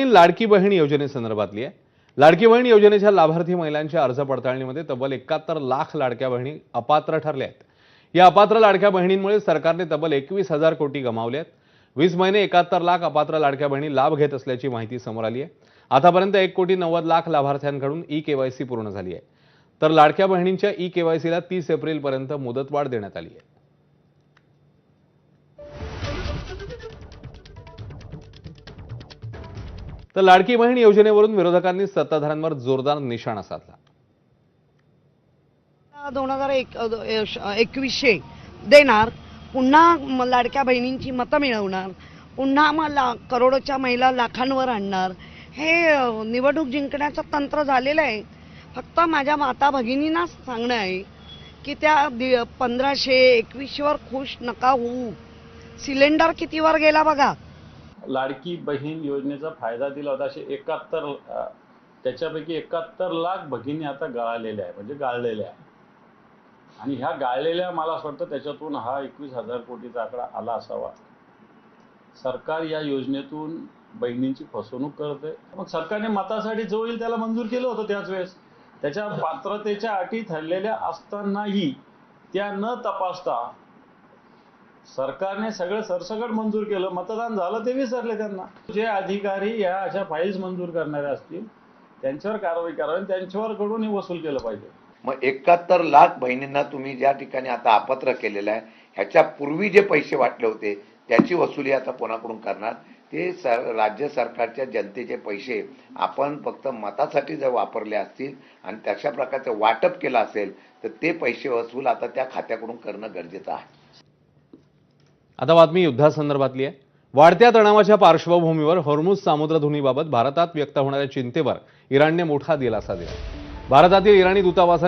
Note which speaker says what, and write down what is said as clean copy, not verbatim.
Speaker 1: लाडकी बहीण योजनेसंदर्भातली आहे। लाडकी बहीण योजनेच्या लाभार्थी महिलांच्या अर्ज पडताळणीमध्ये तब्बल 71 लाख लाडक्या बहिणी अपात्र ठरल्या आहेत। या अपात्र लाडक्या बहिणींमुळे सरकारने तब्बल 21,000 कोटी गमावले आहेत। 20 महिने 71 लाख अपात्र लाडक्या बहिणी लाभ घेत असल्याची माहिती समोर आली आहे। आतापर्यंत 1,90,00,000 लाभार्थ्यांकडून ई-केवायसी पूर्ण झाली आहे। तर लाडक्या बहिणींच्या ई-केवायसीला 30 एप्रिलपर्यंत मुदतवाढ देण्यात आली आहे। तर लाडकी बहीण योजनेवरून विरोधकांनी सत्ताधाऱ्यांवर जोरदार निशाणा साधला।
Speaker 2: 2021 देणार, पुन्हा लाडक्या बहिणींची मतं मिळवणार, पुन्हा मला करोडोच्या महिला लाखांवर आणणार, हे निवडणूक जिंकण्याचं तंत्र झालेलं आहे। फक्त माझ्या माता भगिनींना सांगणं आहे की त्या 1521 वर खुश नका होऊ। सिलेंडर कितीवर गेला बघा।
Speaker 3: लाडकी बहीण योजनेचा फायदा दिला होता असे 71, त्याच्यापैकी 71 लाख भगिनी आता गळालेल्या आहे, म्हणजे गाळलेल्या आहे। आणि ह्या गाळलेल्या मला असं वाटतं त्याच्यातून हा 21,000 कोटीचा आकडा आला असावा। सरकार या योजनेतून बहिणींची फसवणूक करते। मग सरकारने मतासाठी जो येईल त्याला मंजूर केलं होतं त्याच वेळेस। त्याच्या पात्रतेच्या अटी ठरलेल्या असतानाही त्या न तपासता सरकारने सगळं सरसकट मंजूर केलं। मतदान झालं ते विसरले त्यांना। जे अधिकारी या अशा फाईल्स मंजूर करणारे असतील त्यांच्यावर कारवाई करावी, त्यांच्यावर कडून हे वसूल केलं पाहिजे।
Speaker 4: मग 71 लाख बहिणींना तुम्ही ज्या ठिकाणी आता अपात्र केलेलं आहे, ह्याच्या पूर्वी जे पैसे वाटले होते त्याची वसुली आता कोणाकडून करणार? ते राज्य सरकारच्या जनतेचे पैसे आपण फक्त मतासाठी जर वापरले असतील आणि तशा प्रकारचं वाटप केलं असेल तर ते पैसे वसूल आता त्या खात्याकडून करणं गरजेचं आहे।
Speaker 1: आता बातमी युद्धासंदर्भातली आहे। वाढत्या तणावाच्या पार्श्वभूमीवर हॉर्मुझ सामुद्रधुनीबाबत भारतात व्यक्त होणाऱ्या चिंतेवर इराणने मोठा दिलासा दिला। भारतातील इराणी दूतावासाने